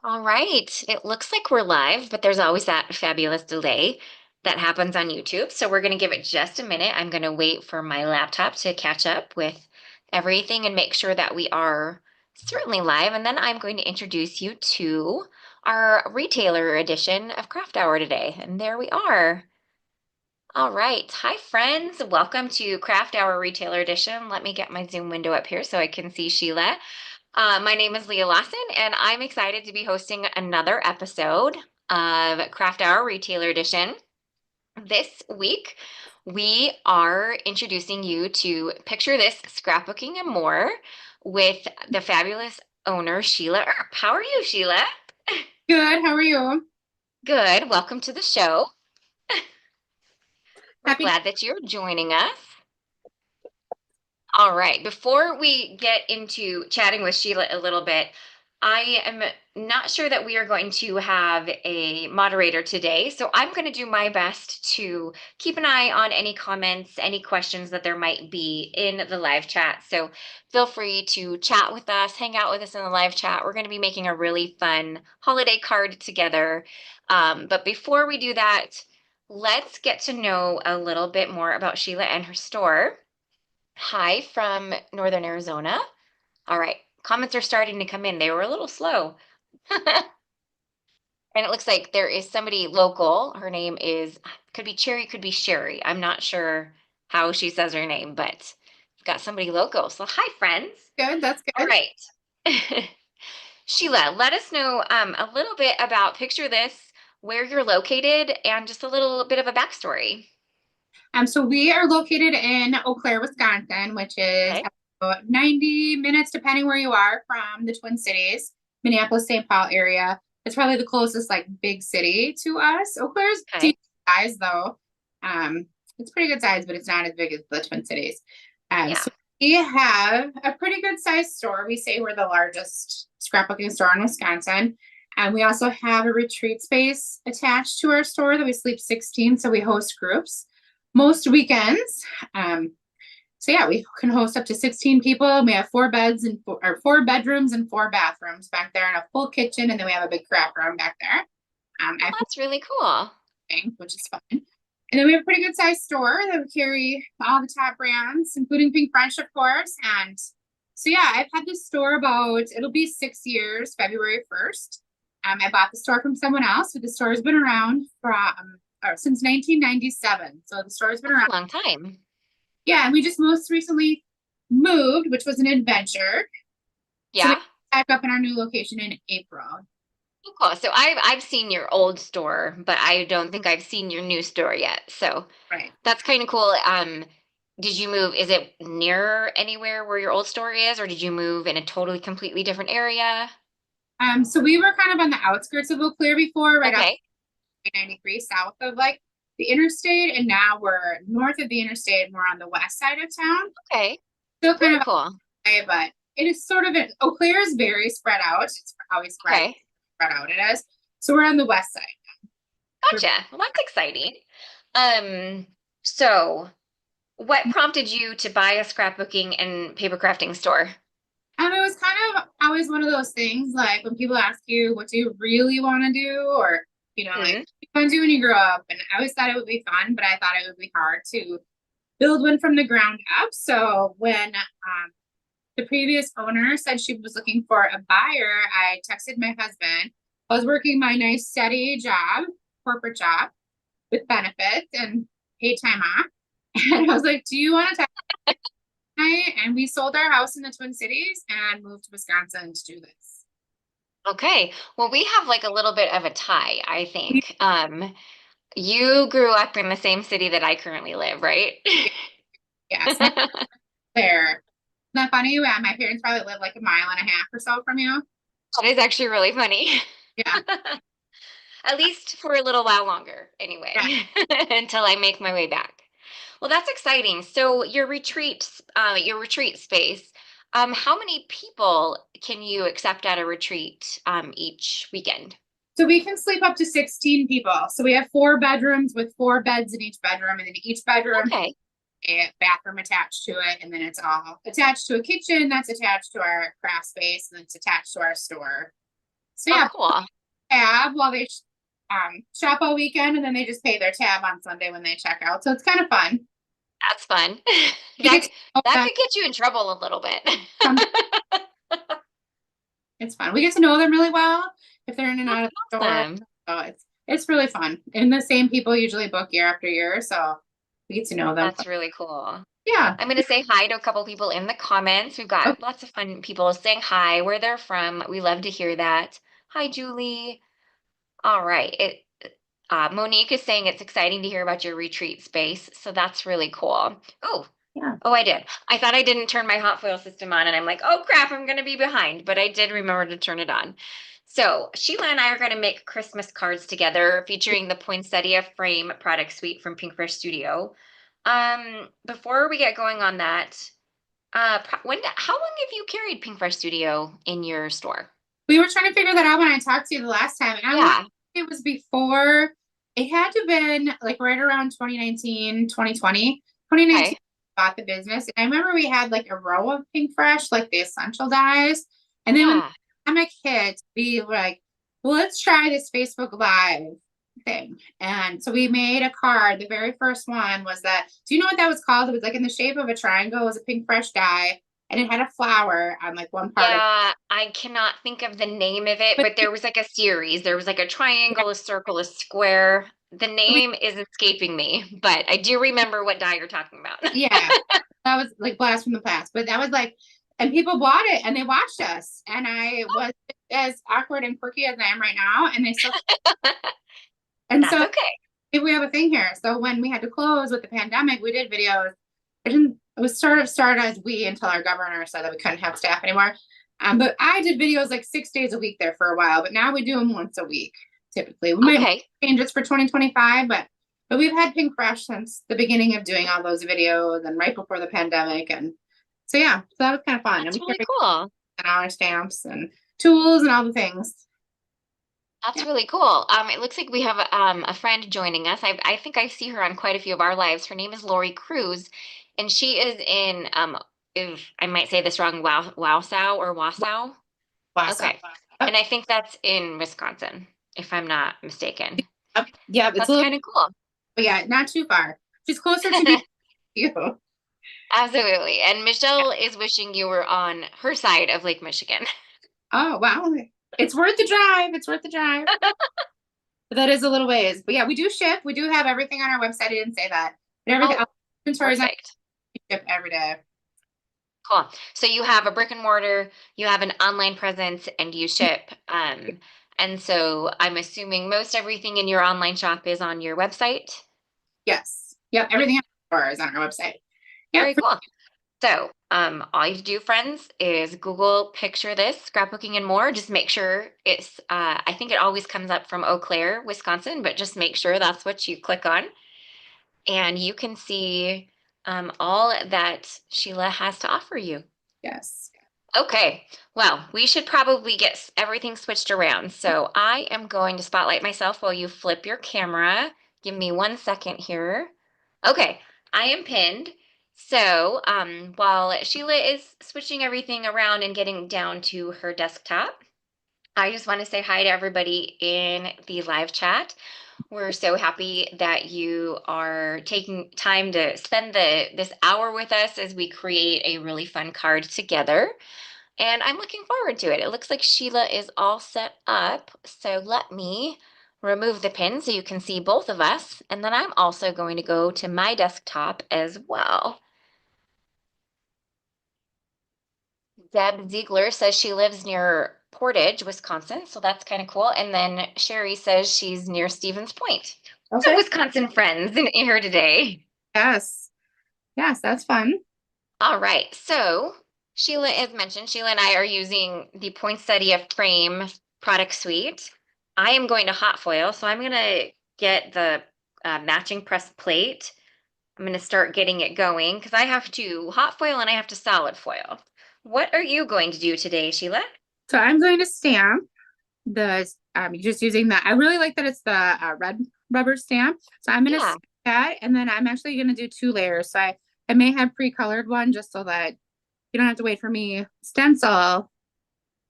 All right. It looks like we're live, but there's always that fabulous delay that happens on YouTube. So we're going to give it just a minute. I'm going to wait for my laptop to catch up with everything and make sure that we are certainly live. And then I'm going to introduce you to our retailer edition of Craft Hour today. And there we are. All right. Hi, friends. Welcome to Craft Hour Retailer Edition. Let me get my Zoom window up here so I can see Sheila. My name is Leah Lawson, and I'm excited to be hosting another episode of Craft Hour Retailer Edition. This week, we are introducing you to Picture This Scrapbooking and More with the fabulous owner, Sheila Earp. How are you, Sheila? Good. How are you? Good. Welcome to the show. We're Happy. glad that you're joining us. All right. Before we get into chatting with Sheila a little bit, I am not sure that we are going to have a moderator today. So I'm going to do my best to keep an eye on any comments, any questions that there might be in the live chat. So feel free to chat with us, hang out with us in the live chat. We're going to be making a really fun holiday card together. But before we do that, let's get to know a little bit more about Sheila and her store. Hi from Northern Arizona. All right, comments are starting to come in. They were a little slow. And it looks like there is somebody local. Her name is, could be Cherry, could be Sherry. I'm not sure how she says her name, but we've got somebody local. So hi, friends. Good. That's All good. right. Sheila, let us know a little bit about Picture This, where you're located, and just a little bit of a backstory. So we are located in Eau Claire, Wisconsin, which is Okay. about 90 minutes, depending where you are, from the Twin Cities, Minneapolis, St. Paul area. It's probably the closest like big city to us. Eau Claire's Okay. decent size though. It's pretty good size, but it's not as big as the Twin Cities. Yeah. So we have a pretty good sized store. We say we're the largest scrapbooking store in Wisconsin. And we also have a retreat space attached to our store that we sleep 16. So we host groups most weekends. Um, so yeah, we can host up to 16 people. We have 4 beds and four bedrooms and 4 bathrooms back there, and a full kitchen, and then we have a big craft room back there. Well, I that's really cool. think, which is fun. And then we have a pretty good sized store that we carry all the top brands, including Pinkfresh, of course. And so yeah, I've had this store it'll be 6 years, February 1st. I bought the store from someone else, but the store has been around since 1997. So the store has been That's around. a long time. Yeah, and we just most recently moved, which was an adventure. So we Yeah. back up in our new location in April. Cool. So I've seen your old store, but I don't think I've seen your new store yet. So Right. that's kind of cool. Did you move? Is it near anywhere where your old store is, or did you move in a totally completely different area? So we were kind of on the outskirts of Eau Claire before, right off Okay. 93 south of like the interstate, and now we're north of the interstate and we're on the west side of town. Okay. Still kind Very of cool. away, but it is sort of Eau Claire is very spread out. It's always Okay. spread out it is. So we're on the west side. We're, Gotcha. Well, that's exciting. Um, so what prompted you to buy a scrapbooking and paper crafting store? it was kind of always one of those things like when people ask you, what do you really want to do? Or, like, Hmm. what do you want to do when you grow up? And I always thought it would be fun, but I thought it would be hard to build one from the ground up. So when the previous owner said she was looking for a buyer, I texted my husband. I was working my nice steady job, corporate job with benefits and paid time off. And I was like, do you want to tonight? And we sold our house in the Twin Cities and moved to Wisconsin to do this. Okay. Well, we have like a little bit of a tie, I We, think. You grew up in the same city that I currently live, right? yeah, so there. Isn't that funny? Yeah, my parents probably live like a mile and a half or so from you. That is actually really funny. Yeah, At least for a little while longer, yeah. anyway, until I make my way back. Well, that's exciting. So your retreat space, how many people can you accept at a retreat each weekend? So we can sleep up to 16 people. So we have 4 bedrooms with 4 beds in each bedroom, and then each bedroom Okay. a bathroom attached to it, and then it's all attached to a kitchen that's attached to our craft space, and it's attached to our store. So Oh, yeah, cool. tab while they shop all weekend, and then they just pay their tab on Sunday when they check out. So it's kind of fun. That's fun. You get That to know that them. could get you in trouble a little bit. Some, it's fun. We get to know them really well if they're in and That's out of the store. awesome. So it's really fun. And the same people usually book year after year, so we get to know them. That's really cool. Yeah. I'm going to say hi to a couple people in the comments. We've Okay. got lots of fun people saying hi, where they're from. We love to hear that. Hi, Julie. All right. Monique is saying it's exciting to hear about your retreat space. So that's really cool. Oh, Yeah. oh, I did. I thought I didn't turn my hot foil system on, and I'm like, oh crap, I'm going to be behind. But I did remember to turn it on. So Sheila and I are going to make Christmas cards together featuring the Poinsettia Frame product suite from Pinkfresh Studio. Before we get going on that, how long have you carried Pinkfresh Studio in your store? We were trying to figure that out when I talked to you the last time. And I want Yeah. it was before, it had to have been like right around 2019, 2020. 2019 Okay. bought the business. And I remember we had like a row of Pink Fresh, like the essential dyes. And then when the Yeah. pandemic hit, we were like, well, let's try this Facebook Live thing. And so we made a card. The very first one was that, do you know what that was called? It was like in the shape of a triangle. It was a Pink Fresh dye. And it had a flower on like one part of Yeah, I cannot think of the name of it, it. but there was like a series. There was like a triangle, a circle, a square. The We, name is escaping me, but I do remember what dye you're talking about. yeah, that was like blast from the past. But that was like, and people bought it and they watched us. And I was as awkward and quirky as I am right now. And they still, and That's so okay. we have a thing here. So when we had to close with the pandemic, we did videos. It was sort of started as we until our governor said that we couldn't have staff anymore. But I did videos like 6 days a week there for a while, but now we do them once a week typically. We might Okay. change this for 2025, but we've had Pink Fresh since the beginning of doing all those videos and right before the pandemic. And so yeah, so that was kind of fun. And That's we really carry cool. our stamps and tools and all the things. That's Yeah. really cool. It looks like we have a friend joining us. I think I see her on quite a few of our lives. Her name is Lori Cruz, and she is in if I might say this wrong, Wausau or Wausau. Awesome. Okay. And I think that's in Wisconsin, if I'm not mistaken. Yeah, it's a That's little, kind of cool. but yeah, not too far. She's closer to me than you. Absolutely. And Michelle is wishing you were on her side of Lake Michigan. Oh, wow. It's worth the drive. It's worth the drive. But that is a little ways. But yeah, we do ship. We do have everything on our website. I didn't say that. But everything Oh, inventory is on perfect. ship every day. Cool. So you have a brick and mortar, you have an online presence, and you ship. And so I'm assuming most everything in your online shop is on your website. Yes. Yep. Everything on our store is on our website. Yep. Very cool. So, all you have to do, friends, is Google picture this, scrapbooking and more. Just make sure I think it always comes up from Eau Claire, Wisconsin, but just make sure that's what you click on. And you can see all that Sheila has to offer you. Yes. Okay, well, we should probably get everything switched around. So I am going to spotlight myself while you flip your camera. Give me 1 second here. Okay, I am pinned. So while Sheila is switching everything around and getting down to her desktop, I just want to say hi to everybody in the live chat. We're so happy that you are taking time to spend this hour with us as we create a really fun card together. And I'm looking forward to it. It looks like Sheila is all set up. So let me remove the pin so you can see both of us. And then I'm also going to go to my desktop as well. Deb Ziegler says she lives near Portage, Wisconsin. So that's kind of cool. And then Sherry says she's near Stevens Point. So Okay. Wisconsin friends in here today. Yes. Yes. That's fun. All right. So Sheila, as mentioned, Sheila and I are using the Poinsettia Frame product suite. I am going to hot foil, so I'm going to get the matching press plate. I'm going to start getting it going because I have to hot foil and I have to solid foil. What are you going to do today, Sheila? So I'm going to stamp the, just using that. I really like that it's the red rubber stamp. So I'm going to Yeah. stamp that. And then I'm actually going to do 2 layers. So I may have pre-colored one just so that you don't have to wait for me stencil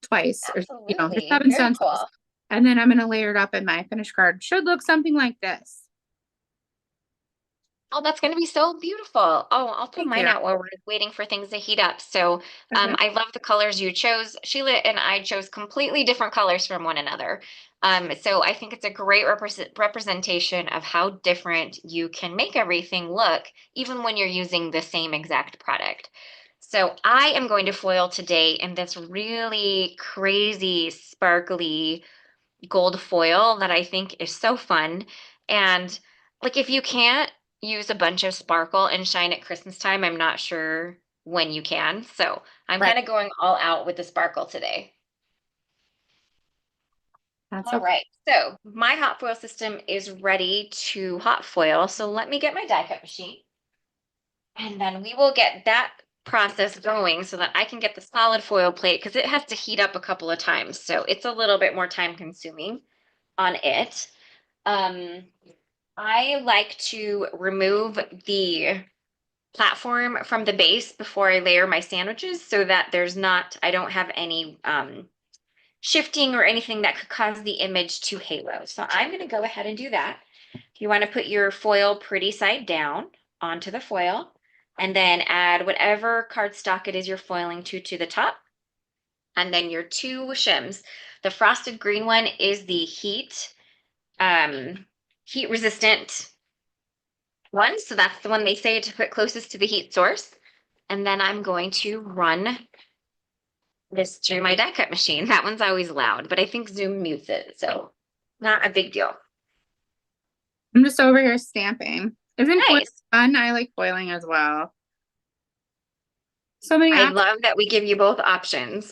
twice, or the Absolutely. seven Very stencils. cool. And then I'm going to layer it up in my finished card. Should look something like this. Oh, that's going to be so beautiful. Oh, I'll pull Thank mine you. out while we're waiting for things to heat up. So, Okay. I love the colors you chose. Sheila and I chose completely different colors from one another. So I think it's a great representation of how different you can make everything look, even when you're using the same exact product. So I am going to foil today in this really crazy, sparkly gold foil that I think is so fun. And like if you can't use a bunch of sparkle and shine at Christmas time, I'm not sure when you can. So I'm Right. kind of going all out with the sparkle today. That's All okay. right, so my hot foil system is ready to hot foil. So let me get my die cut machine and then we will get that process going so that I can get the solid foil plate because it has to heat up a couple of times. So it's a little bit more time consuming on it. Um, I like to remove the platform from the base before I layer my sandwiches so that I don't have any shifting or anything that could cause the image to halo. So I'm going to go ahead and do that. You want to put your foil pretty side down onto the foil and then add whatever cardstock it is you're foiling to the top. And then your two shims. The frosted green one is the heat resistant one. So that's the one they say to put closest to the heat source. And then I'm going to run this through my die cut machine. That one's always loud, but I think Zoom mutes it. So not a big deal. I'm just over here stamping. Isn't foil Nice. fun? I like foiling as well. So many I options. love that we give you both options.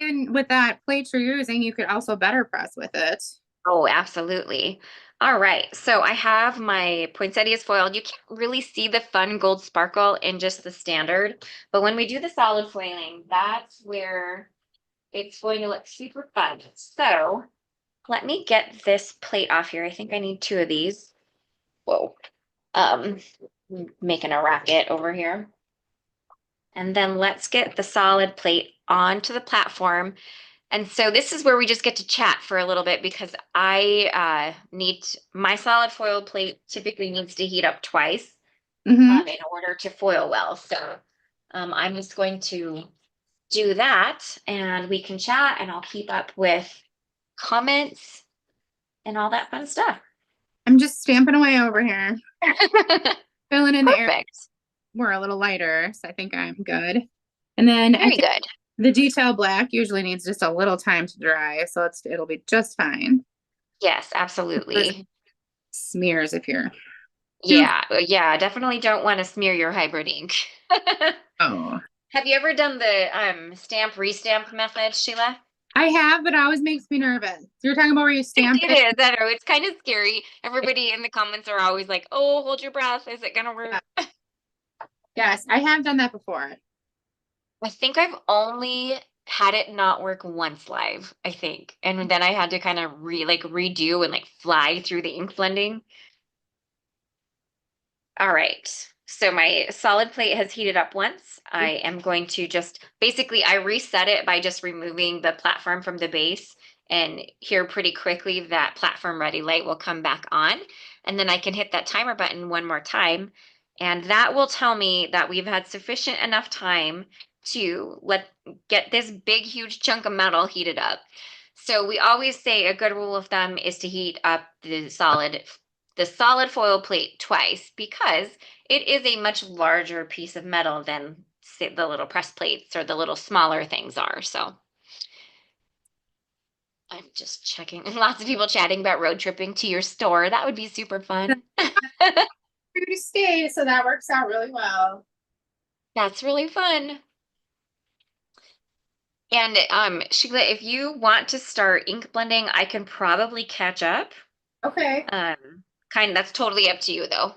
And with that plate you're using, you could also better press with it. Oh, absolutely. All right. So I have my poinsettias foiled. You can't really see the fun gold sparkle in just the standard, but when we do the solid foiling, that's where it's going to look super fun. So let me get this plate off here. I think I need two of these. Whoa. Um, Making a racket over here. And then let's get the solid plate onto the platform. And so this is where we just get to chat for a little bit because I need my solid foil plate typically needs to heat up twice Mm-hmm. in order to foil well. So I'm just going to do that and we can chat and I'll keep up with comments and all that fun stuff. I'm just stamping away over here, filling in the air. Perfect. We're a little lighter, so I think I'm good. And then I Very think good. the detail black usually needs just a little time to dry, so it'll be just fine. Yes, Those absolutely. smears if you're too. Yeah, definitely don't want to smear your hybrid ink. Oh, Have you ever done the stamp restamp method, Sheila? I have, but it always makes me nervous. You're talking about where you stamp It it. is. I know it's kind of scary. Everybody in the comments are always like, "Oh, hold your breath. Is it gonna Yeah. work?" Yes, I have done that before. I think I've only had it not work once live, I think. And then I had to kind of redo and like fly through the ink blending. All right. So my solid plate has heated up once. I am going to just basically I reset it by just removing the platform from the base and here pretty quickly that platform ready light will come back on and then I can hit that timer button one more time and that will tell me that we've had sufficient enough time to get this big huge chunk of metal heated up. So we always say a good rule of thumb is to heat up the solid foil plate twice because it is a much larger piece of metal than say, the little press plates or the little smaller things are. So I'm just checking. Lots of people chatting about road tripping to your store. That would be super fun. Here to stay, so that works out really well. That's really fun. And Sheila, if you want to start ink blending, I can probably catch up. Okay, That's totally up to you though.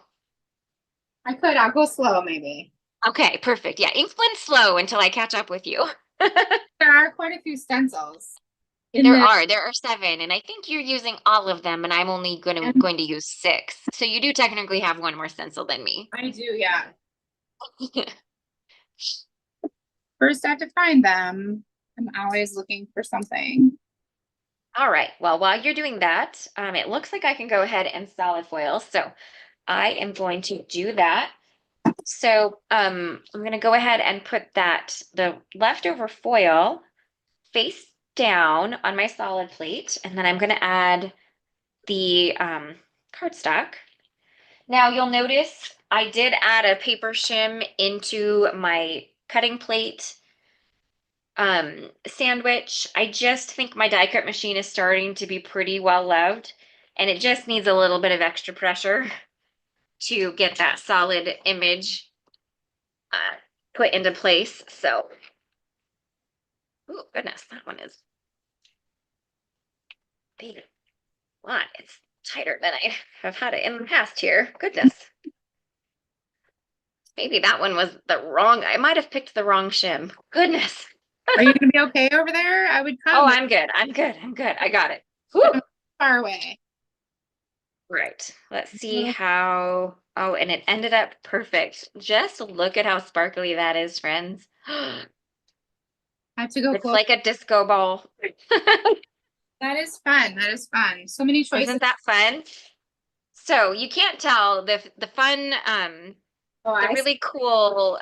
I could. I'll go slow, maybe. Okay, perfect. Yeah, ink blend slow until I catch up with you. There are quite a few stencils in There the. are. There are seven, and I think you're using all of them, and I'm only going to And going to use six. So you do technically have one more stencil than me. I do, yeah. First, I have to find them. I'm always looking for something. All right. Well, while you're doing that, it looks like I can go ahead and solid foil. So I am going to do that. So I'm going to go ahead and put the leftover foil face down on my solid plate, and then I'm going to add the cardstock. Now you'll notice I did add a paper shim into my cutting plate sandwich. I just think my die cut machine is starting to be pretty well loved, and it just needs a little bit of extra pressure to get that solid image put into place. So, oh goodness, that one is big a lot. It's tighter than I have had it in the past here. Goodness. Maybe that one was I might have picked the wrong shim. Goodness. Are you gonna be okay over there? I would Oh, come, but I'm good. I'm good. I'm good. I got it. I'm Whew. far away. Right. Let's A see little- how. Oh, and it ended up perfect. Just look at how sparkly that is, friends. I have to go It's close. like a disco ball. That is fun. That is fun. So many choices. Isn't that fun? So you can't tell the fun Oh, the I see. really cool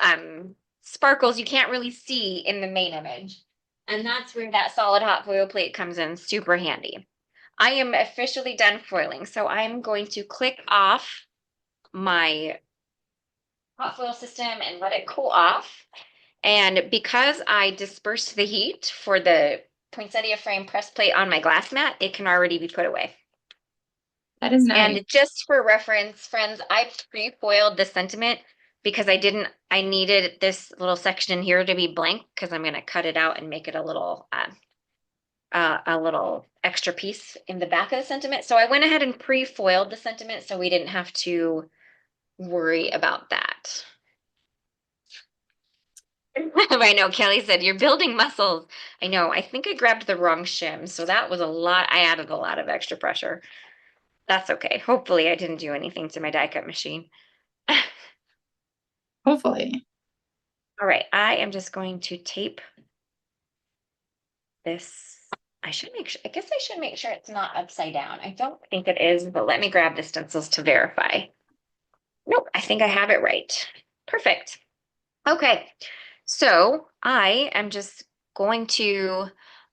sparkles you can't really see in the main image. And that's where that solid hot foil plate comes in super handy. I am officially done foiling, so I'm going to click off my hot foil system and let it cool off. And because I dispersed the heat for the Poinsettia Frame press plate on my glass mat, it can already be put away. That is nice. And just for reference, friends, I pre-foiled the sentiment because I needed this little section in here to be blank because I'm going to cut it out and make it a little extra piece in the back of the sentiment. So I went ahead and pre-foiled the sentiment so we didn't have to worry about that. I know Kelly said you're building muscles. I know. I think I grabbed the wrong shim, so that was a lot. I added a lot of extra pressure. That's okay. Hopefully I didn't do anything to my die cut machine. Hopefully. All right, I am just going to tape this. I guess I should make sure it's not upside down. I don't think it is, but let me grab the stencils to verify. Nope, I think I have it right. Perfect. Okay, so I am just going to,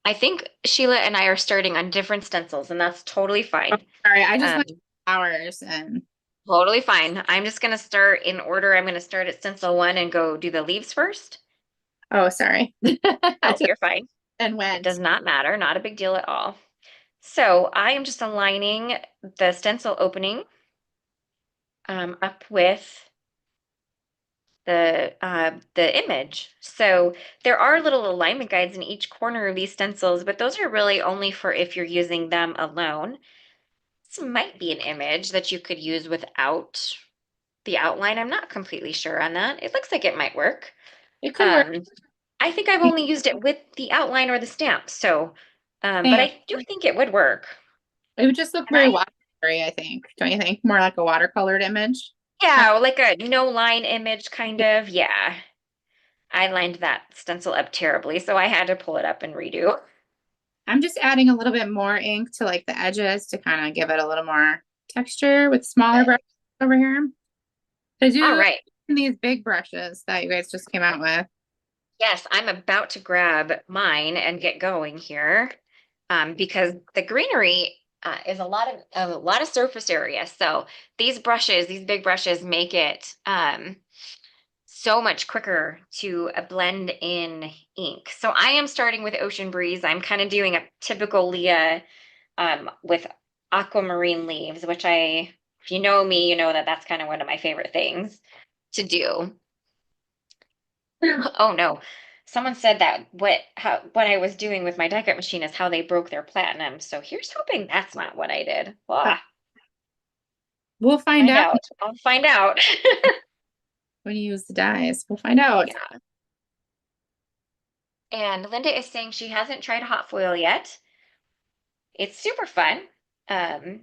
I think Sheila and I are starting on different stencils, and that's totally fine. All right. I just Um, went hours and Totally fine. I'm just going to start in order. I'm going to start at stencil one and go do the leaves first. oh, sorry. I Oh, took you're fine. and It went. does not matter, not a big deal at all. So I am just aligning the stencil opening up with the image. So there are little alignment guides in each corner of these stencils, but those are really only for if you're using them alone. This might be an image that you could use without the outline. I'm not completely sure on that. It looks like it might work. It could work. Um, I think I've only used it with the outline or the stamp, so but Same. I do think it would work. It would just look And very watercolory, I think. Don't you think? More like a watercolored image. yeah, like a no line image kind of. Yeah. I lined that stencil up terribly, so I had to pull it up and redo. I'm just adding a little bit more ink to like the edges to kind of give it a little more texture with smaller brushes over here. To All do right. these big brushes that you guys just came out with. Yes, I'm about to grab mine and get going here. Because the greenery is a lot of surface area. So these big brushes make it so much quicker to blend in ink. So I am starting with Ocean Breeze. I'm kind of doing a typical Lea with aquamarine leaves, which if you know me, you know that that's kind of one of my favorite things to do. Oh no. Someone said that what I was doing with my die cut machine is how they broke their platinum. So here's hoping that's not what I did. Ah, We'll find find out out. I'll find out. when you use the dies. We'll find out. Yeah. And Linda is saying she hasn't tried hot foil yet. It's super fun. Um,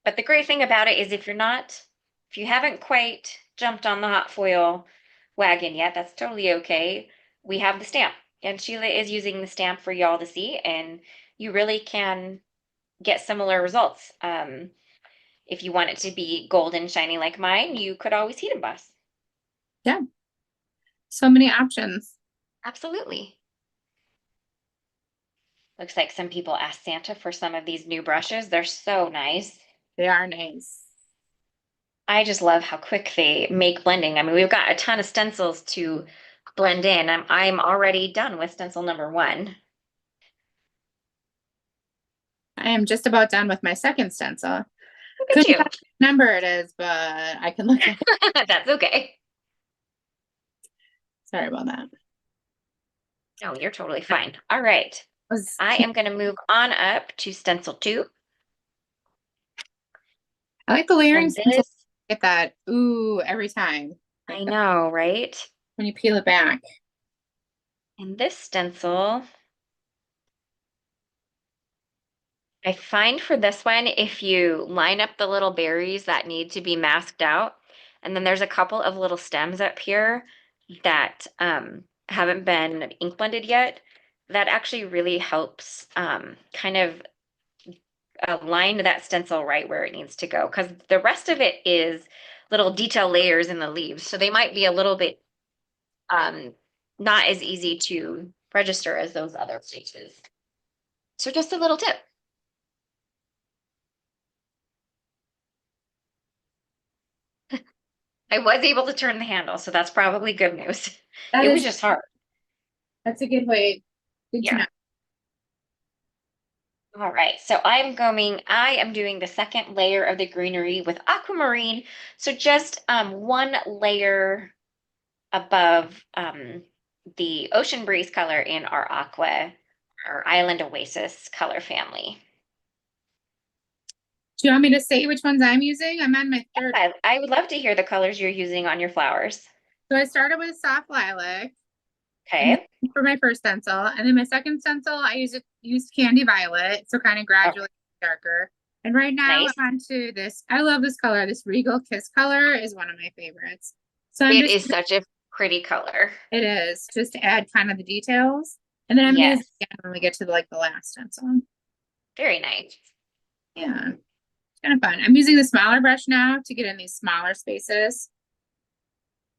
but the great thing about it is if you haven't quite jumped on the hot foil wagon yet, that's totally okay. We have the stamp. And Sheila is using the stamp for y'all to see, and you really can get similar results. If you want it to be golden shiny like mine, you could always heat emboss. Yeah. So many options. Absolutely. Looks like some people asked Santa for some of these new brushes. They're so nice. They are nice. I just love how quick they make blending. I mean, we've got a ton of stencils to blend in. I'm already done with stencil number 1. I am just about done with my second stencil. Look at Couldn't you. tell you what number it is, but I can look at it. That's okay. Sorry about that. No, you're totally fine. All right. Was I am going to move on up to stencil 2. I like the layering And stencil. this, Get that ooh every time. Like I that know, right? when you peel it back. And this stencil, I find for this one, if you line up the little berries that need to be masked out, and then there's a couple of little stems up here that haven't been ink blended yet, that actually really helps kind of align that stencil right where it needs to go. Because the rest of it is little detail layers in the leaves. So they might be a little bit um, not as easy to register as those other places. So just a little tip. I was able to turn the handle, so that's probably good news. That It was is just hard. that's a good way. Good to Yeah. know. All right. So I am doing the second layer of the greenery with aquamarine. So just one layer above the ocean breeze color in our our island oasis color family. Do you want me to say which ones I'm using? I'm on my third. I would love to hear the colors you're using on your flowers. So I started with soft lilac and then Okay. for my first stencil. And then my second stencil, used candy violet. So kind of Oh, gradually darker. And right now nice. I'm onto this. I love this color. This Regal Kiss color is one of my favorites. So I'm It just is such a pretty color. it is just to add kind of the details. And then I'm gonna use Yes. it again when we get to like the last stencil. Very nice. Yeah, it's kind of fun. I'm using the smaller brush now to get in these smaller spaces.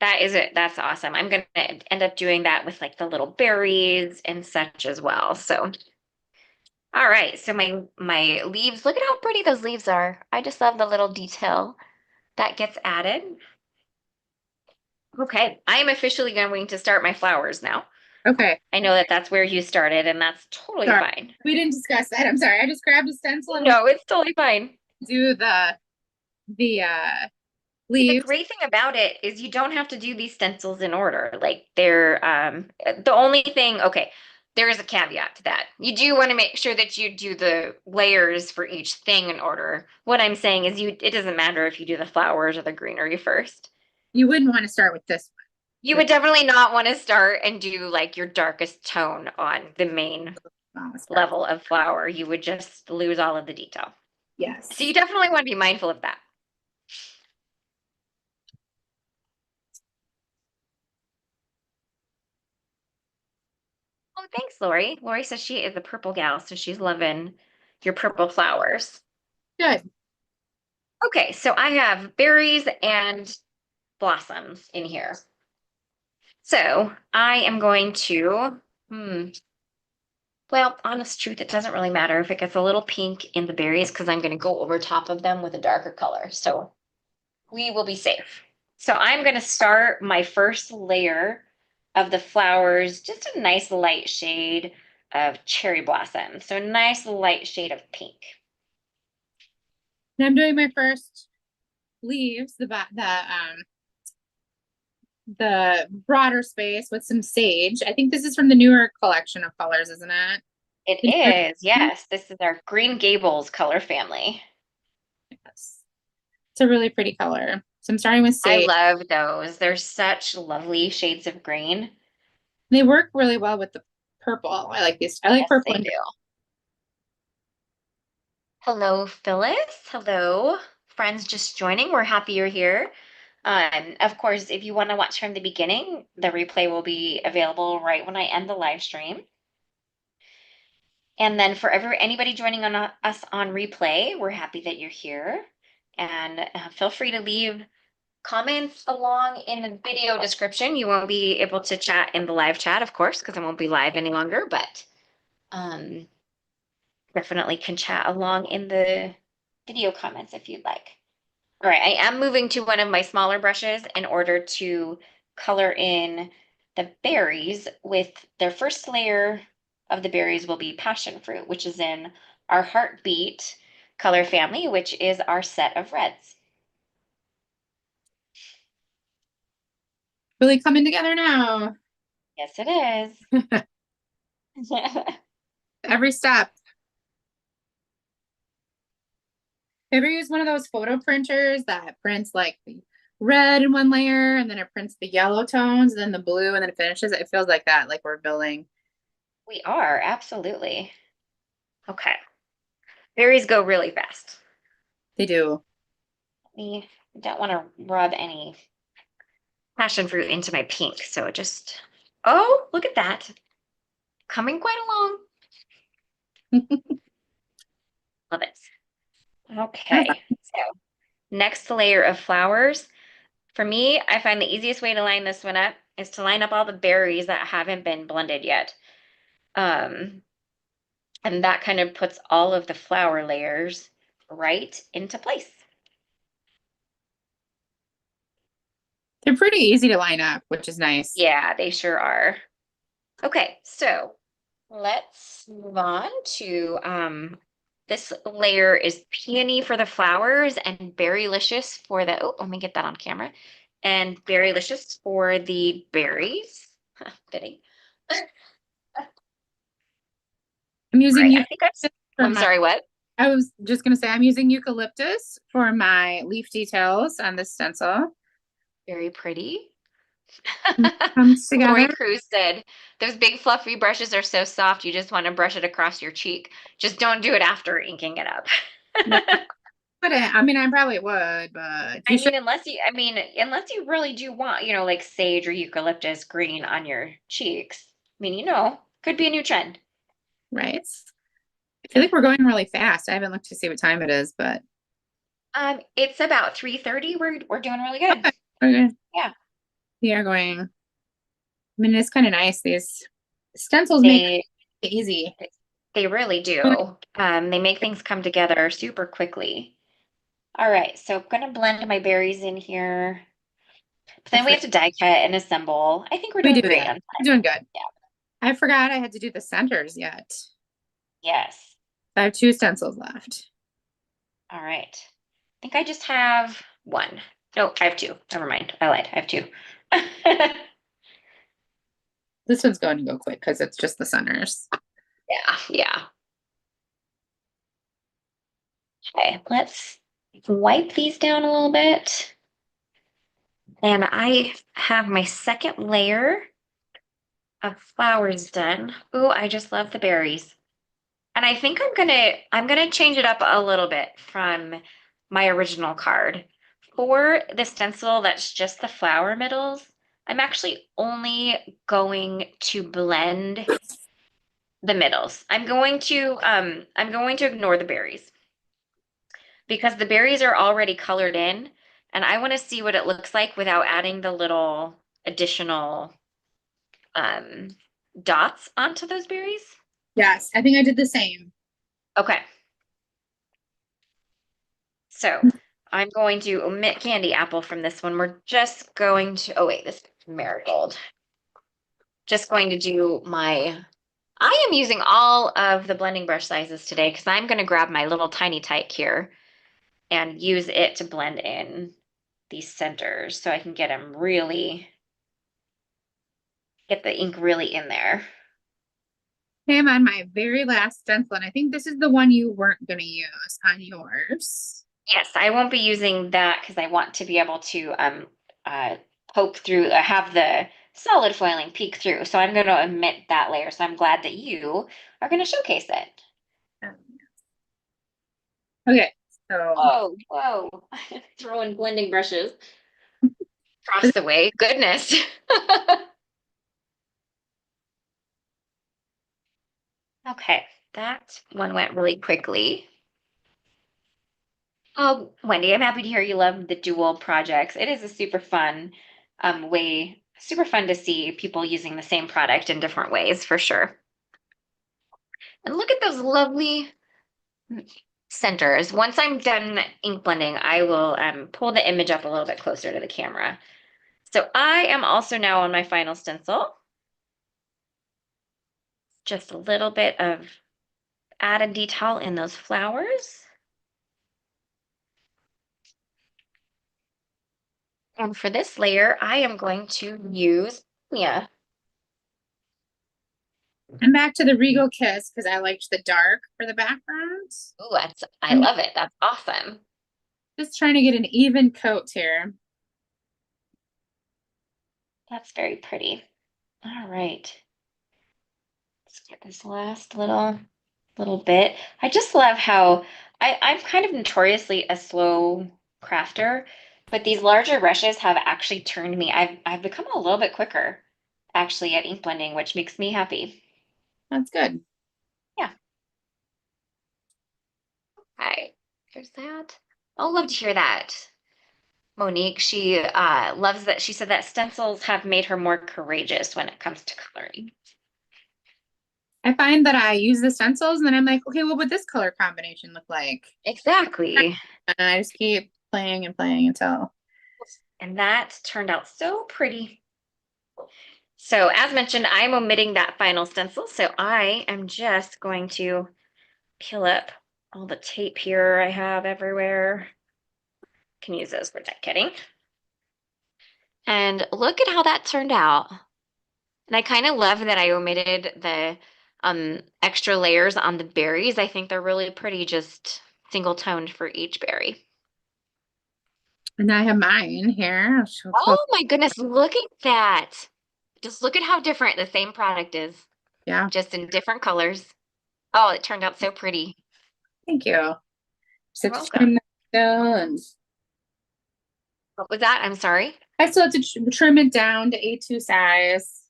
That is it. That's awesome. I'm gonna end up doing that with like the little berries and such as well. So, all right. So my leaves, look at how pretty those leaves are. I just love the little detail that gets added. Okay, I am officially going to start my flowers now. Okay, I know that that's where you started, and that's totally sorry. fine. We didn't discuss that. I'm sorry. I just grabbed a stencil and was No, it's totally fine. do the The leaves. great thing about it is you don't have to do these stencils in order. Like they're the only thing, okay, there is a caveat to that. You do want to make sure that you do the layers for each thing in order. What I'm saying is it doesn't matter if you do the flowers or the greenery first. You wouldn't want to start with this You one. would definitely not want to start and do like your darkest tone on the main Smallest part. level of flower. You would just lose all of the detail. So Yes. you definitely want to be mindful of that. Oh, thanks, Lori. Lori says she is a purple gal, so she's loving your purple flowers. Good. Okay, so I have berries and blossoms in here. So I am going to, well, honest truth, it doesn't really matter if it gets a little pink in the berries because I'm going to go over top of them with a darker color. So we will be safe. So I'm going to start my first layer of the flowers, just a nice light shade of cherry blossom. So nice light shade of pink. And I'm doing my first leaves, the broader space with some sage. I think this is from the newer collection of colors, isn't it? It The newer- is, yes. This is our Green Gables color family. Yes. It's a really pretty color. So I'm starting with I sage. love those. They're such lovely shades of green. They work really well with the purple. I like these. I like Yes, purple they and do. Hello, Phyllis. Hello. Friends just joining. We're happy you're here. Of course, if you want to watch from the beginning, the replay will be available right when I end the live stream. And then for anybody joining us on replay, we're happy that you're here. And feel free to leave comments along in the video description. You won't be able to chat in the live chat, of course, because I won't be live any longer, but um, definitely can chat along in the video comments if you'd like. All right, I am moving to one of my smaller brushes in order to color in the berries with their first layer of the berries will be passion fruit, which is in our heartbeat color family, which is our set of reds. Really coming together now. Yes, it is. Every step. Ever use one of those photo printers that prints like the red in one layer and then it prints the yellow tones and then the blue and then it finishes? It feels like that, like we're building. We are, absolutely. Okay. Berries go really fast. They do. We don't want to rub any passion fruit into my pink, so just, oh, look at that. Coming quite along. Love it. Okay, so next layer of flowers. For me, I find the easiest way to line this one up is to line up all the berries that haven't been blended yet. Um, and that kind of puts all of the flower layers right into place. They're pretty easy to line up, which is nice. Yeah, they sure are. Okay, so let's move on to this layer is peony for the flowers and berrylicious for the, oh, let me get that on camera. And berrylicious for the berries. Fitting. I'm All using right, you I think for I'm my, sorry, what? I was just gonna say I'm using eucalyptus for my leaf details on this stencil. Very pretty. Comes Lori together. Cruz said, those big fluffy brushes are so soft, you just want to brush it across your cheek. Just don't do it after inking it up. Right. But I mean, I probably would, but I you should, mean, unless you really do want, like sage or eucalyptus green on your cheeks. I mean, could be a new trend. right? I feel Yeah. like we're going really fast. I haven't looked to see what time it is, but It's about 3:30. We're doing really good. okay. Okay. Yeah. We are going. I mean, it's kind of nice. These stencils make They it easy. they really do. They make things come together super quickly. All right, so I'm gonna blend my berries in here. But then we have to die cut and assemble. I think we're We do doing great that. on We're time. doing good. Yeah. I forgot I had to do the centers yet. Yes. I have two stencils left. All right. I think I just have one. No, I have two. Never mind. I lied. I have two. This one's going to go quick because it's just the centers. Yeah, yeah. Okay, let's wipe these down a little bit. And I have my second layer of flowers done. Ooh, I just love the berries. And I think I'm gonna change it up a little bit from my original card. For the stencil that's just the flower middles, I'm actually only going to blend the middles. I'm going to ignore the berries because the berries are already colored in and I want to see what it looks like without adding the little additional um dots onto those berries. Yes, I think I did the same. Okay. So I'm going to omit candy apple from this one. We're just going to, oh wait, this is marigold. Just going to do I am using all of the blending brush sizes today because I'm going to grab my little tiny tyke here and use it to blend in these centers so I can get the ink really in there. Okay, I'm on my very last stencil, and I think this is the one you weren't going to use on yours. Yes, I won't be using that because I want to be able to uh, poke through, have the solid foiling peek through. So I'm going to omit that layer. So I'm glad that you are going to showcase it. Okay, so Whoa, whoa. Throwing blending brushes. across the way. Goodness. Okay, that one went really quickly. Oh, Wendy, I'm happy to hear you love the dual projects. It is a super fun super fun to see people using the same product in different ways for sure. And look at those lovely centers. Once I'm done ink blending, I will pull the image up a little bit closer to the camera. So I am also now on my final stencil. Just a little bit of added detail in those flowers. And for this layer, I am going to use, yeah. I'm back to the Regal Kiss because I liked the dark for the background. Ooh, I I'm love it. That's awesome. just trying to get an even coat here. That's very pretty. All right. Let's get this last little bit. I just love how I'm kind of notoriously a slow crafter, but these larger brushes have actually turned me. I've become a little bit quicker actually at ink blending, which makes me happy. That's good. Yeah. Okay. There's that. I'll love to hear that. Monique, she loves that. She said that stencils have made her more courageous when it comes to coloring. I find that I use the stencils and then I'm like, okay, what would this color combination look like? Exactly. And I just keep playing and playing until. And that turned out so pretty. So as mentioned, I'm omitting that final stencil. So I am just going to peel up all the tape here I have everywhere. Can use those for die cutting. And look at how that turned out. And I kind of love that I omitted the extra layers on the berries. I think they're really pretty, just single toned for each berry. And I have mine here. I'll show close. Oh my goodness, look at that. Just look at how different the same product is, Yeah, just in different colors. Oh, it turned out so pretty. thank you. Just You're have to trim welcome. that down. And What was that? I'm sorry. I still have to trim it down to A2 size.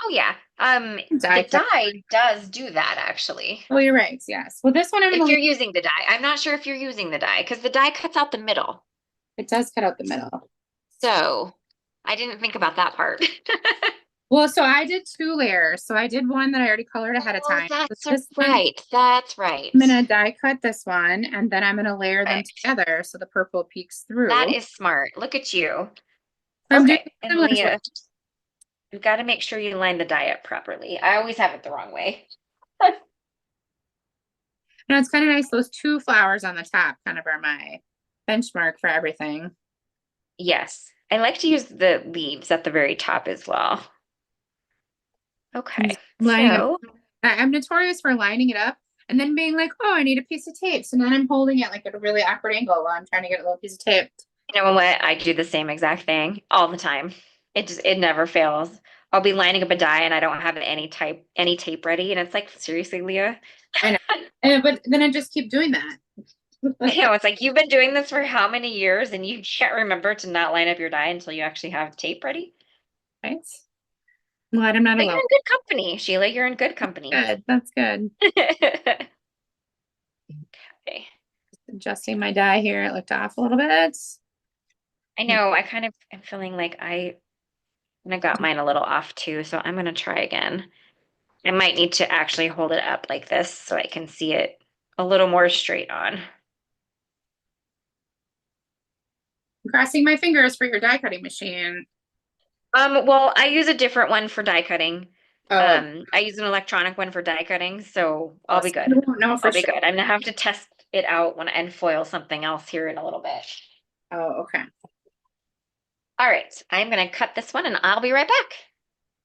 Oh yeah. Die The cut. dye does do that actually. Oh, you're right. Yes. Well, this one I'm If gonna leave. you're using the dye. I'm not sure if you're using the dye because the dye cuts out the middle. It does cut out the middle. So I didn't think about that part. Well, so I did 2 layers. So I did one that I already colored ahead of Oh, time. So that's this one, right. That's right. I'm gonna die cut this one, and then I'm gonna layer them Perfect. together so the purple peeks That through. is smart. Look at you. I'm doing Okay. And similar to Leah, you've got to make sure you line the dye up properly. I always have it the wrong way. No, it's kind of nice. Those 2 flowers on the top kind of are my benchmark for everything. Yes. I like to use the leaves at the very top as well. I'm just Okay. lining up. So, I'm notorious for lining it up and then being like, oh, I need a piece of tape. So then I'm holding it like at a really awkward angle while I'm trying to get a little piece of tape. you know what? I do the same exact thing all the time. It never fails. I'll be lining up a die and I don't have any tape ready. And it's like, seriously, Leah? I know. But then I just keep doing that. You know, it's like you've been doing this for how many years and you can't remember to not line up your die until you actually have tape ready? Right? I'm glad I'm not But you're alone. in good company, Sheila. You're in good company. Good. That's good. Okay. Adjusting my die here. It looked off a little bit. I know I kind of am feeling like I got mine a little off too, so I'm gonna try again. I might need to actually hold it up like this so I can see it a little more straight on. I'm crossing my fingers for your die cutting machine. Well, I use a different one for die cutting. Oh, I use an electronic one for die cutting, so I'll be yes. I good. don't know for I'll be sure. good. I'm gonna have to test it out when and foil something else here in a little bit. Oh, okay. All right, I'm gonna cut this one and I'll be right back.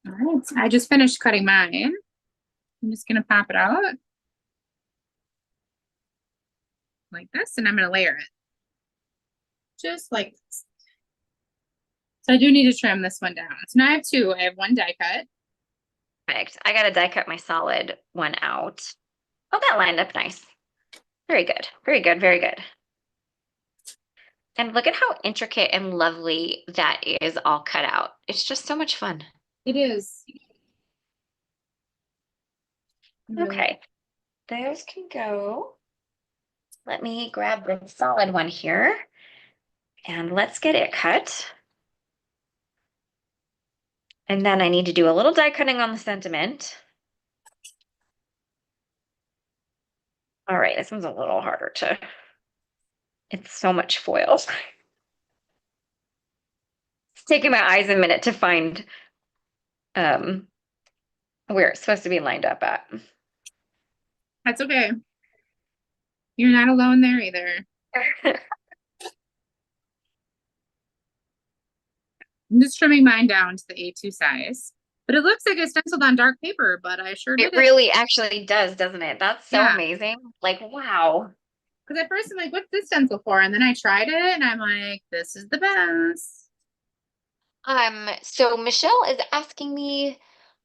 All right. I just finished cutting mine. I'm just gonna pop it out like this, and I'm gonna layer it. Just like this. So I do need to trim this one down. So now I have 2. I have 1 die cut. Perfect. I gotta die cut my solid one out. Oh, that lined up nice. Very good. Very good. Very good. And look at how intricate and lovely that is all cut out. It's just so much fun. It is. Really. Okay, those can go. Let me grab the solid one here and let's get it cut. And then I need to do a little die cutting on the sentiment. All right, this one's a little harder to, it's so much foil. It's taking my eyes a minute to find um, where it's supposed to be lined up at. That's okay. You're not alone there either. I'm just trimming mine down to the A2 size. But it looks like it's stenciled on dark paper, but I sure It did it. really actually does, doesn't it? That's so Yeah. amazing. Like, wow. Because at first I'm like, what's this stencil for? And then I tried it and I'm like, this is the best. So Michelle is asking me,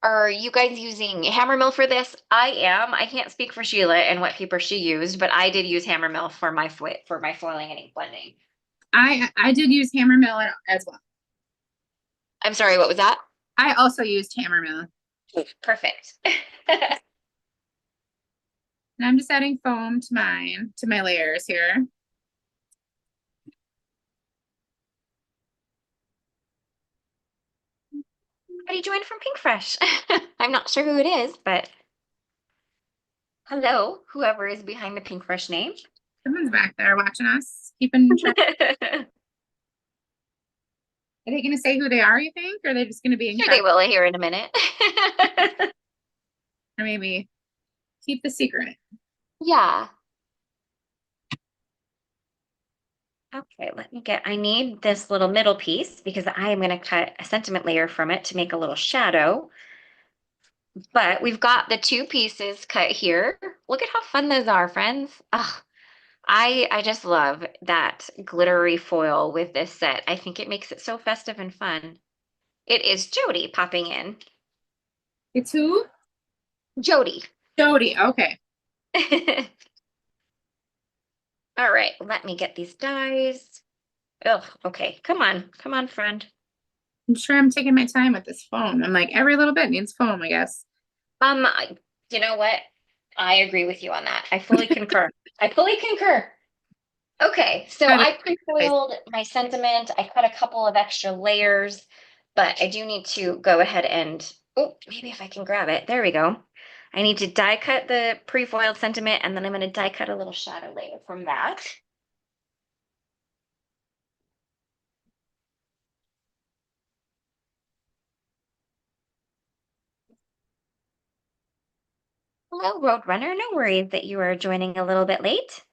are you guys using Hammermill for this? I am. I can't speak for Sheila and what paper she used, but I did use Hammermill for my foiling and ink blending. I did use Hammermill as well. I'm sorry, what was that? I also used Hammermill. Perfect. And I'm just adding foam to my layers here. How joined from Pinkfresh. I'm not sure who it is, but hello, whoever is behind the Pinkfresh name. Someone's back there watching us, keeping track. Are they going to say who they are, you think? Or are they just going to be Sure, they will here in a minute. Or maybe keep the secret. Yeah. Okay, I need this little middle piece because I am going to cut a sentiment layer from it to make a little shadow. But we've got the two pieces cut here. Look at how fun those are, friends. Ugh, I just love that glittery foil with this set. I think it makes it so festive and fun. It is Jody popping in. It's who? Jody. Jody. Okay. All right, let me get these dies. Ugh, okay, come on, friend. I'm sure I'm taking my time with this foam. I'm like, every little bit needs foam, I guess. You know what? I agree with you on that. I fully concur. I fully concur. Okay, so I pre-foiled my sentiment. I cut a couple of extra layers, but I do need to go ahead and, oh, maybe if I can grab it. There we go. I need to die cut the pre-foiled sentiment, and then I'm going to die cut a little shadow layer from that. Hello, Roadrunner. No worries that you are joining a little bit late.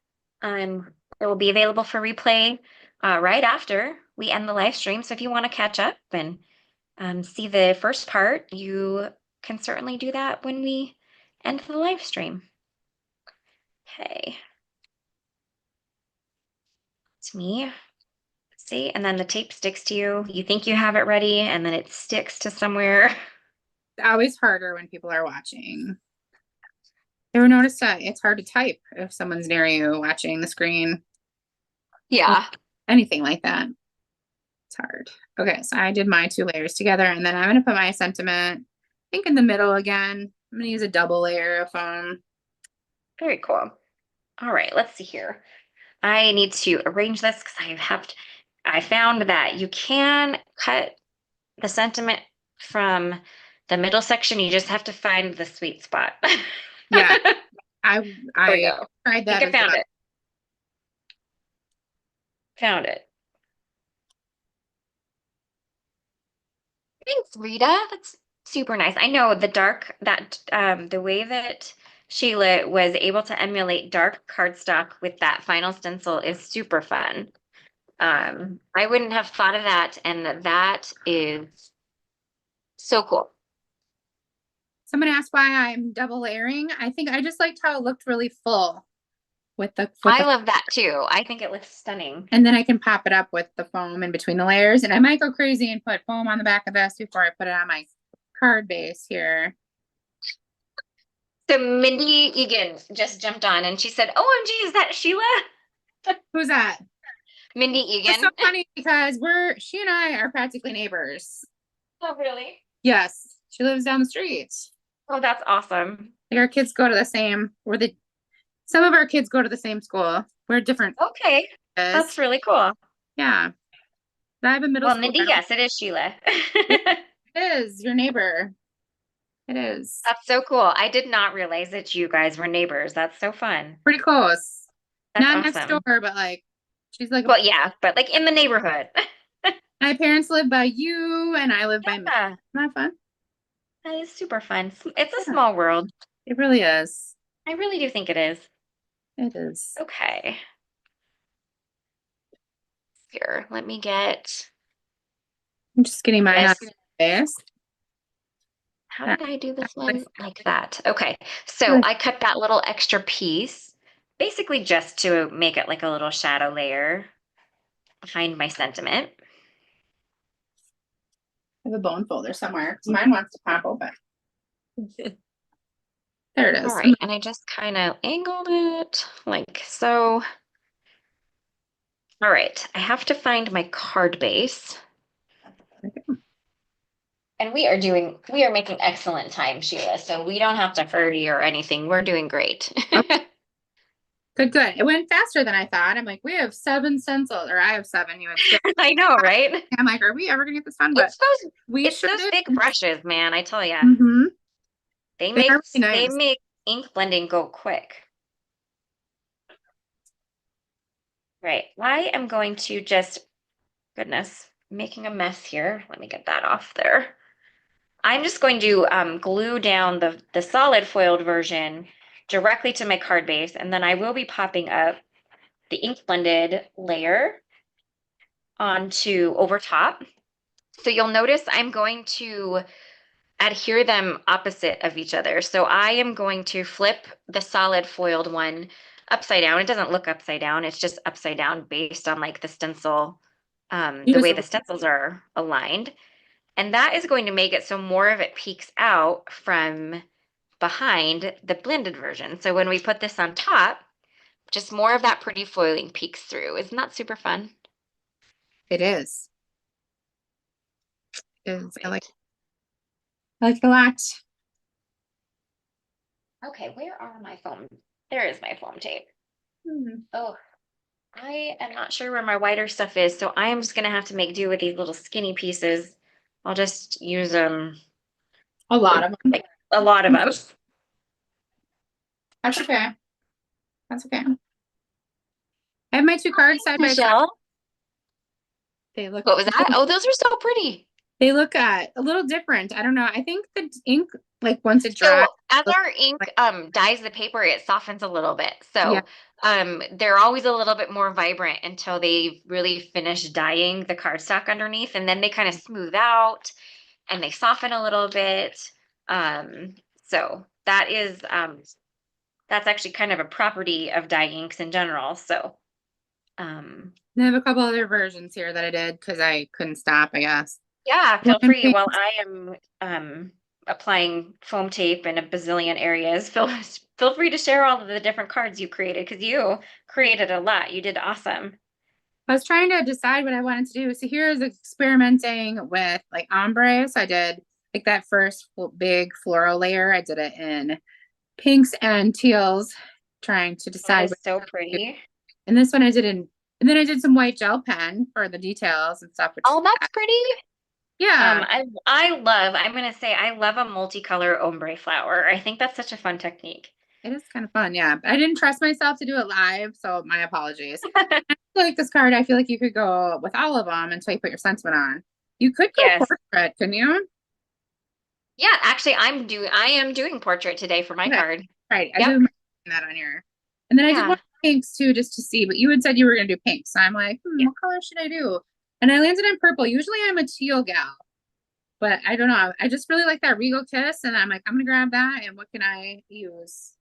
It will be available for replay right after we end the live stream. So if you want to catch up and see the first part, you can certainly do that when we end the live stream. Okay. It's me. See, and then the tape sticks to you. You think you have it ready, and then it sticks to somewhere. It's always harder when people are watching. Ever noticed that it's hard to type if someone's near you watching the screen? Yeah. Anything like that. It's hard. Okay, so I did my two layers together, and then I'm going to put my sentiment, I think, in the middle again. I'm going to use a double layer of foam. Very cool. All right, let's see here. I need to arrange this because I found that you can cut the sentiment from the middle section. You just have to find the sweet spot. Yeah, There we I go. tried I that think I as found well. it. Found it. Thanks, Rita. That's super nice. I know the way that Sheila was able to emulate dark cardstock with that final stencil is super fun. I wouldn't have thought of that, and that is so cool. Someone asked why I'm double layering. I think I just liked how it looked really full with the I love that too. I think it looks stunning. and then I can pop it up with the foam in between the layers. And I might go crazy and put foam on the back of this before I put it on my card base here. So Mindy Egan just jumped on and she said, OMG, is that Sheila? Who's that? Mindy It's so Egan. funny because she and I are practically neighbors. Oh, really? Yes, she lives down the street. Oh, that's awesome. Like our kids go to the same, some of our kids go to the same school. We're different. Okay. That's really cool. Yeah. I have a middle Well, school. Mindy, yes, it is Sheila. Yeah, it is your neighbor. It is That's so cool. I did not realize that you guys were neighbors. That's so fun. pretty close. That's Not next door, awesome. but like she's like Well, yeah, but like in the neighborhood. my parents live by you and I live by me. Yeah, Not fun. that is super fun. It's a Yeah, small world. it really is. I really do think it is. It is. Okay. Here, let me get I'm just getting mine on this. face. How Yeah. did I do this one? Like that. Okay. So Like I cut that little extra piece, basically just to make it like a little shadow layer behind my sentiment. I have a bone folder somewhere because mine wants to pop open. There it All is. right, and I just kind of angled it like so. All right, I have to find my card base. And we are making excellent time, Sheila. So we don't have to hurry or anything. We're doing great. Good, good. It went faster than I thought. I'm like, we have 7 stencils, or I have 7. You have 6. I know, right? I'm like, are we ever gonna get this done? But It's those we it's sure those did. big brushes, man. I tell ya. Mm-hmm. They They make are really they nice. make ink blending go quick. Right. I am going to just, goodness, making a mess here. Let me get that off there. I'm just going to glue down the solid foiled version directly to my card base, and then I will be popping up the ink blended layer onto over top. So you'll notice I'm going to adhere them opposite of each other. So I am going to flip the solid foiled one upside down. It doesn't look upside down. It's just upside down based on like the stencil, the Use way the stencils are aligned. And that is going to make it so more of it peeks out from behind the blended version. So when we put this on top, just more of that pretty foiling peeks through. Isn't that super fun? it is. It is. Right. I like it a lot. Okay, where are my foam? There is my foam tape. Hmm. Oh, I am not sure where my wider stuff is, so I am just gonna have to make do with these little skinny pieces. I'll just use them, A lot of them. like a lot of them. That's okay. That's okay. I have my 2 cards side by side. Michelle, They look what was that? Oh, those are so pretty. they look a little different. I don't know. I think the ink, like once it So dries, as looks our ink like, dyes the paper, it softens a little bit. yeah, So they're always a little bit more vibrant until they really finish dyeing the cardstock underneath, and then they kind of smooth out and they soften a little bit. So that's actually kind of a property of dye inks in general. So um, I have a couple other versions here that I did because I couldn't stop, I guess. yeah, One feel free thing- while I am applying foam tape in a bazillion areas. Feel free to share all of the different cards you created because you created a lot. You did awesome. I was trying to decide what I wanted to do. So here's experimenting with like ombre. So I did like that first big floral layer. I did it in pinks and teals, trying to That decide is what so to do. pretty. And this one I did in, and then I did some white gel pen for the details and stuff, which Oh, that's pretty. yeah, I'm gonna say I love a multicolor ombre flower. I think that's such a fun technique. it is kind of fun. Yeah. But I didn't trust myself to do it live, so my apologies. Like this card, I feel like you could go with all of them until you put your sentiment on. You could go Yes. portrait, couldn't you? Yeah, actually I am doing portrait today for my Okay. card. Right. I Yep. did that on here. And then I did Yeah. one pinks too, just to see, but you had said you were gonna do pink. So I'm like, Yeah. what color should I do? And I landed on purple. Usually I'm a teal gal, but I don't know. I just really like that Regal Kiss, and I'm like, I'm gonna grab that. And what can I use?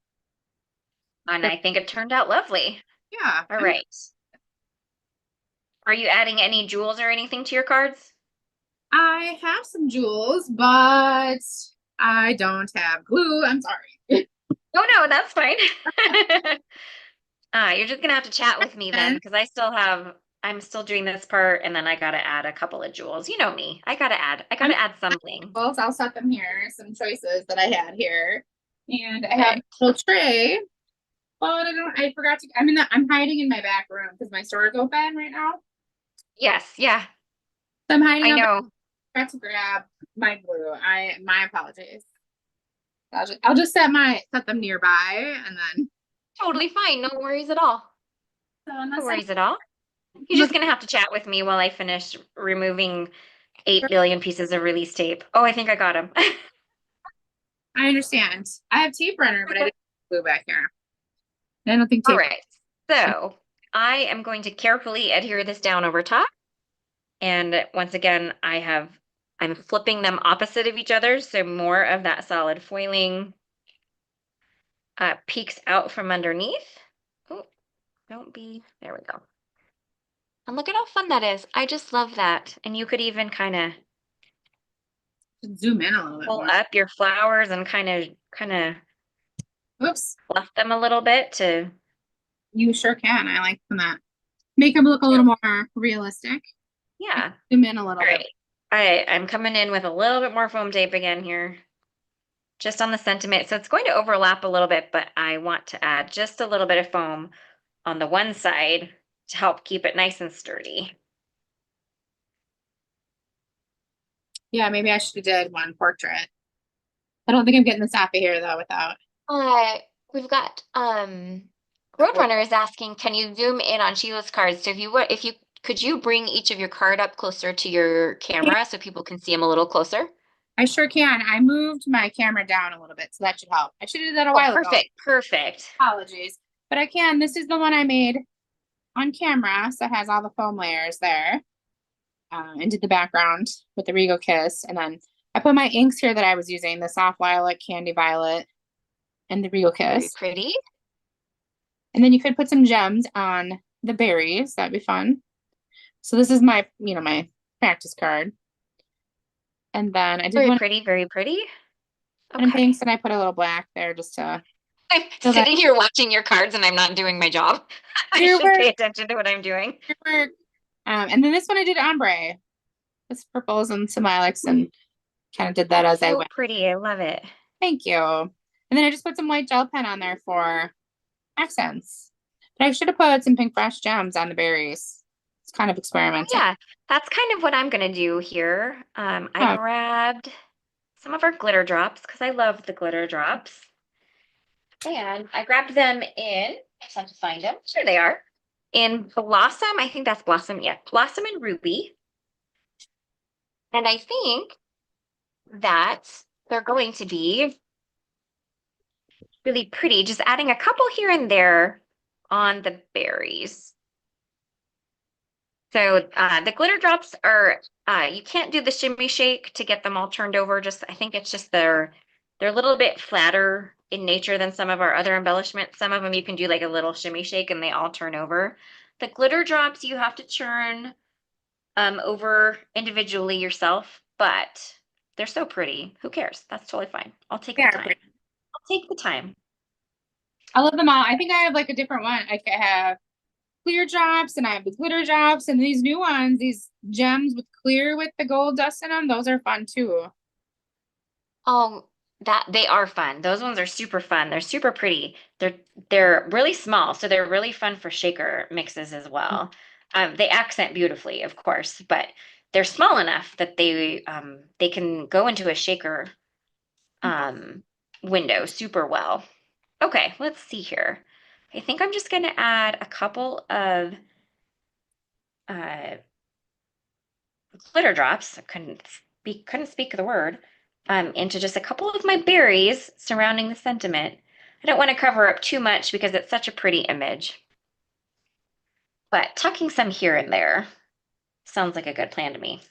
And I think it turned out lovely. Yeah. All right. Are you adding any jewels or anything to your cards? I have some jewels, but I don't have glue. I'm sorry. Oh no, that's fine. You're just gonna have to chat with me then, because I still have I'm still doing this part, and then I gotta add a couple of jewels. You know me. I I'm gotta add some bling. well, so I'll set them here. Some choices that I had here, and I have a Perfect. little tray. Well, I don't. I forgot to. I'm hiding in my back room because my store is open right now. Yes, yeah, So I'm hiding I up. know. I forgot to grab my glue. My apologies. I'll just set them nearby, and then Totally fine. No worries at all. so on No this side, worries at all. You're look. just gonna have to chat with me while I finish removing 8 billion pieces of release tape. Oh, I think I got them. I understand. I have tape runner, but I didn't have glue back here. I don't think All tape. right. So I am going to carefully adhere this down over top. And once again, I'm flipping them opposite of each other. So more of that solid foiling peeks out from underneath. Oh, don't be, there we go. And look at how fun that is. I just love that. And you could even kind of Zoom in a little bit pull more. up your flowers and kind of Oops. fluff them a little bit to, You sure can. I like that. Make them look a little no, more realistic. yeah. Zoom in a little All bit. right. I'm coming in with a little bit more foam tape again here, just on the sentiment. So it's going to overlap a little bit, but I want to add just a little bit of foam on the one side to help keep it nice and sturdy. Yeah, maybe I should have did one portrait. I don't think I'm getting this off of here though without. Uh, we've got Roadrunner is asking, can you zoom in on Sheila's cards? So if you could you bring each of your card up closer to your camera so people can see them a little closer? I sure can. I moved my camera down a little bit, so that should help. I should have did that a Oh, while ago. perfect, perfect. Apologies. But I can. This is the one I made on camera, so it has all the foam layers there. And did the background with the Regal Kiss. And then I put my inks here that I was using, the Soft Lilac, Candy Violet, and the Regal Very Kiss. pretty. And then you could put some gems on the berries. That'd be fun. So this is my practice card. And then I did Very one pretty, very pretty. in Okay. pinks, and I put a little black there just to I'm feel that sitting here watching your cards and I'm not doing my job. I your should work, pay attention to what I'm doing. your work. And then this one I did ombre. This purples and some lilacs and kind of did that That's as I so went. pretty. I love it. Thank you. And then I just put some white gel pen on there for accents. But I should have put some pink fresh gems on the berries. It's kind of experimenting. Yeah, that's kind of what I'm gonna do here. I Oh, grabbed some of our glitter drops because I love the glitter drops. And I grabbed them in, I just have to find them. Sure they are. In Blossom, I think that's Blossom, yeah, Blossom and Ruby. And I think that they're going to be really pretty, just adding a couple here and there on the berries. So the glitter drops are you can't do the shimmy shake to get them all turned over. Just I think it's just they're a little bit flatter in nature than some of our other embellishments. Some of them you can do like a little shimmy shake and they all turn over. The glitter drops you have to churn over individually yourself, but they're so pretty. Who cares? That's totally fine. I'll take they the are time. pretty. I'll take the time. I love them all. I think I have like a different one. Like I have clear drops and I have the glitter drops and these new ones, these gems with clear with the gold dust in them. Those are fun too. Oh, that they are fun. Those ones are super fun. They're super pretty. They're really small, so they're really fun for shaker mixes as well. They accent beautifully, of course, but they're small enough that they can go into a shaker um window super well. Okay, let's see here. I think I'm just gonna add a couple of uh glitter drops. I couldn't speak the word. Into just a couple of my berries surrounding the sentiment. I don't want to cover up too much because it's such a pretty image. But tucking some here and there sounds like a good plan to me.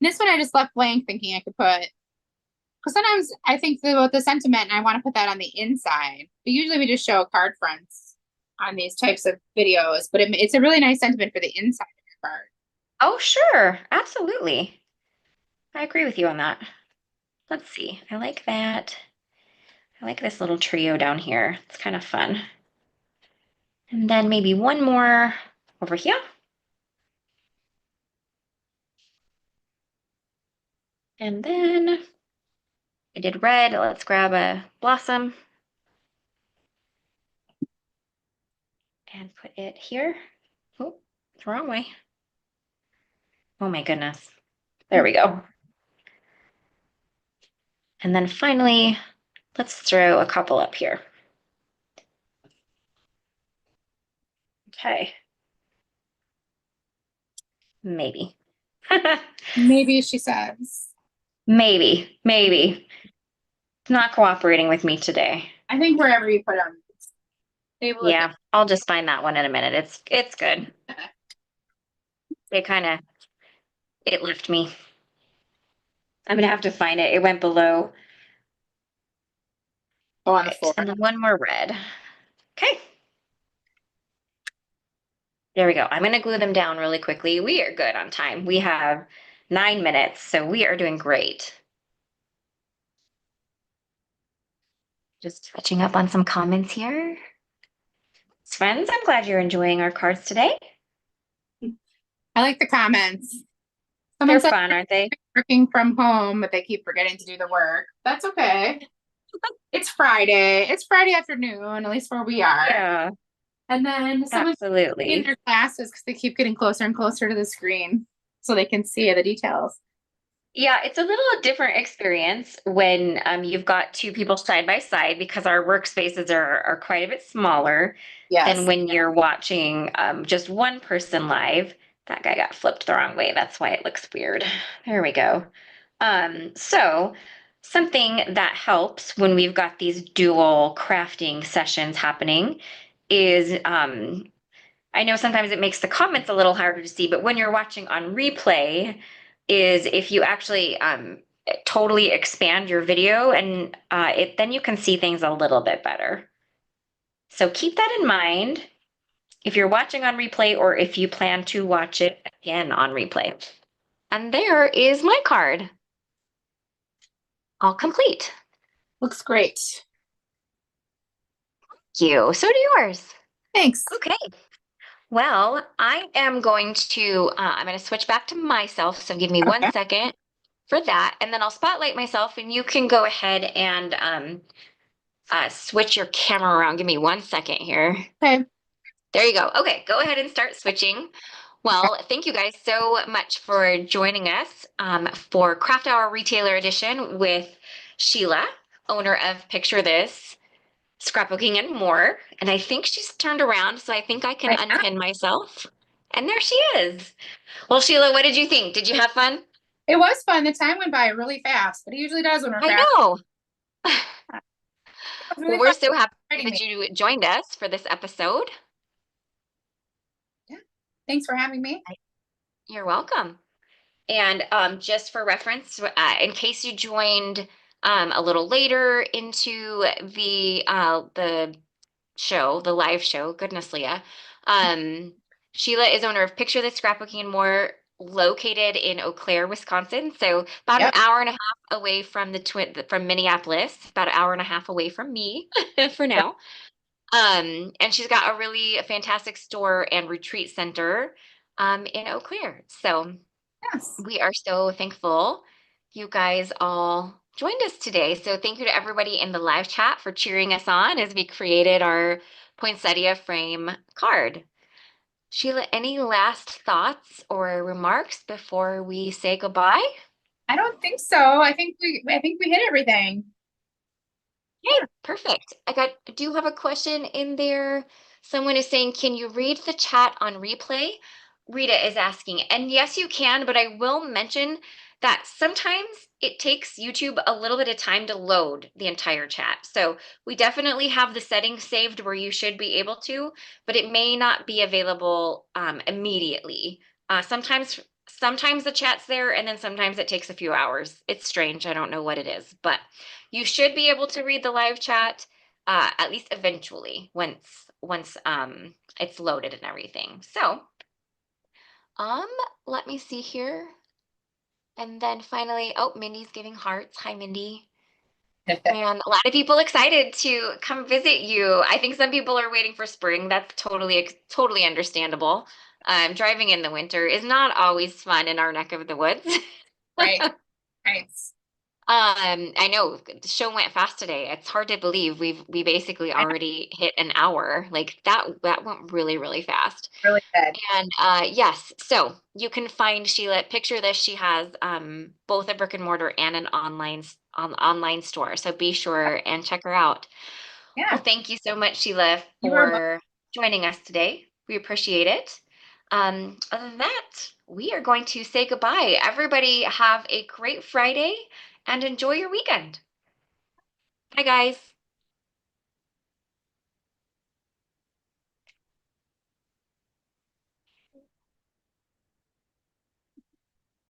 This one I just left blank thinking I could put, because sometimes I think about the sentiment and I want to put that on the inside. But usually we just show card fronts on these types of videos. But it's a really nice sentiment for the inside of your card. Oh, sure. Absolutely. I agree with you on that. Let's see. I like that. I like this little trio down here. It's kind of fun. And then maybe one more over here. And then I did red. Let's grab a blossom and put it here. Oh, it's the wrong way. Oh my goodness. There we go. And then finally, let's throw a couple up here. Okay. Maybe. Maybe she says. Maybe. It's not cooperating with me today. I think wherever you put them, they will look Yeah, I'll just find that one in a minute. It's good. It left me. I'm gonna have to find it. It went below. go on the Right. floor. And then one more red. Okay. There we go. I'm gonna glue them down really quickly. We are good on time. We have 9 minutes, so we are doing great. Just catching up on some comments here. Friends, I'm glad you're enjoying our cards today. I like the comments. They're Someone said fun, aren't they? working from home, but they keep forgetting to do the work. That's okay. It's Friday. It's Friday afternoon, at least where we are. Yeah, And then someone's in absolutely. their classes because they keep getting closer and closer to the screen so they can see the details. Yeah, it's a little different experience when you've got two people side by side because our workspaces are quite a bit smaller than Yes. when you're watching just one person live. That guy got flipped the wrong way. That's why it looks weird. There we go. So something that helps when we've got these dual crafting sessions happening is I know sometimes it makes the comments a little harder to see, but when you're watching on replay, is if you actually totally expand your video and then you can see things a little bit better. So keep that in mind if you're watching on replay or if you plan to watch it again on replay. And there is my card. All complete. Looks great. Thank you. So do yours. Thanks. Okay. Well, I'm going to switch back to myself. So give me one Okay. second for that. And then I'll spotlight myself and you can go ahead and switch your camera around. Give me one second here. Okay. There you go. Okay, go ahead and start switching. Well, thank you guys so much for joining us for Craft Hour Retailer Edition with Sheila, owner of Picture This, Scrapbooking and more. And I think she's turned around, so I think I can Right. unpin myself. And there she is. Well, Sheila, what did you think? Did you have fun? It was fun. The time went by really fast, but it usually does when we're I crafting. know. It was Well, really we're fun so happy writing that me. you joined us for this episode. Yeah. Thanks for having me. You're welcome. And just for reference, in case you joined a little later into the show, the live show, goodness, Leah, Sheila is owner of Picture This Scrapbooking and More, located in Eau Claire, Wisconsin. So about an Yep. hour and a half away from from Minneapolis, about an hour and a half away from me for now. And she's got a really fantastic store and retreat center in Eau Claire. So Yes. we are so thankful you guys all joined us today. So thank you to everybody in the live chat for cheering us on as we created our Poinsettia Frame card. Sheila, any last thoughts or remarks before we say goodbye? I don't think so. I think we hit everything. Okay, perfect. I do have a question in there. Someone is saying, can you read the chat on replay? Rita is asking, and yes, you can, but I will mention that sometimes it takes YouTube a little bit of time to load the entire chat. So we definitely have the settings saved where you should be able to, but it may not be available immediately. Sometimes the chat's there, and then sometimes it takes a few hours. It's strange. I don't know what it is, but you should be able to read the live chat at least eventually once it's loaded and everything. So um let me see here. And then finally, oh, Mindy's giving hearts. Hi, Mindy. And a lot of people excited to come visit you. I think some people are waiting for spring. That's totally understandable. Driving in the winter is not always fun in our neck of the woods. Right. Nice. I know the show went fast today. It's hard to believe we basically I know, already hit an hour. Like that went really, really fast. really good. And yes, so you can find Sheila, picture this, she has both a brick and mortar and an online store. So be sure and check her out. Well, Yeah, thank you so much, Sheila, you are welcome. for joining us today. We appreciate it. Other than that, we are going to say goodbye. Everybody have a great Friday and enjoy your weekend. Bye, guys.